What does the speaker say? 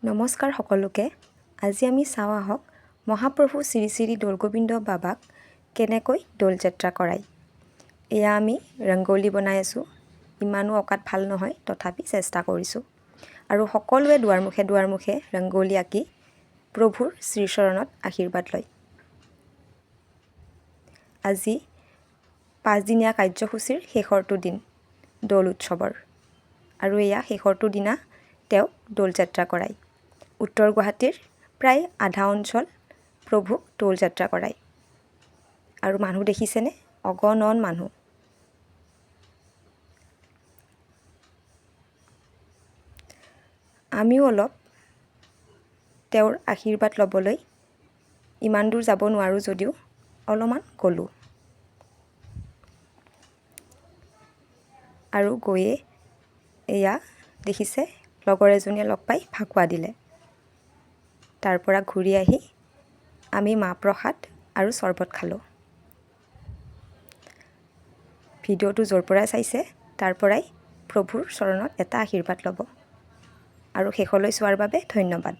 নমস্কাৰ সকলোকে। আজি আমি চাওঁ আহক মহাপ্ৰভু শ্ৰী শ্ৰী দৌলগোবিন্দ বাবাক কেনেকৈ দৌল যাত্ৰা কৰায়। এয়া আমি ৰংগোলী বনাই আছোঁ। ইমানো অকাত ভাল নহয়, তথাপি চেষ্টা কৰিছোঁ। আৰু সকলোৱে দুৱাৰ মুখে ৰংগোলী আঁকি প্ৰভুৰ শ্ৰীচৰণত আশীৰ্বাদ লয়। আজি 5 দিনীয়া কাৰ্যসূচীৰ শেষৰটো দিন দৌল উৎসৱৰ। আৰু এয়া শেষৰটো দিনা তেওঁক দৌল যাত্ৰা কৰায়। উত্তৰ গুৱাহাটীৰ প্ৰায় আধা অঞ্চল প্ৰভুক দৌল যাত্ৰা কৰায়। আৰু মানুহ দেখিছেনে? অগণন মানুহ। আমিও অলপ তেওঁৰ আশীৰ্বাদ ল'বলৈ ইমান দূৰ যাব নোৱাৰোঁ যদিও অলপমান গ'লোঁ। আৰু গৈয়ে এয়া দেখিছে লগৰ এজনীয়ে লগ পাই ফাকুৱা দিলে। তাৰ পৰা ঘূৰি আহি আমি মাহ প্ৰসাদ আৰু চৰবত খালোঁ। ভিডিঅ'টো য'ৰ পৰাই চাইছে তাৰ পৰাই প্ৰভুৰ চৰণত এটা আশীৰ্বাদ ল'ব। আৰু শেষলৈ চোৱাৰ বাবে ধন্যবাদ।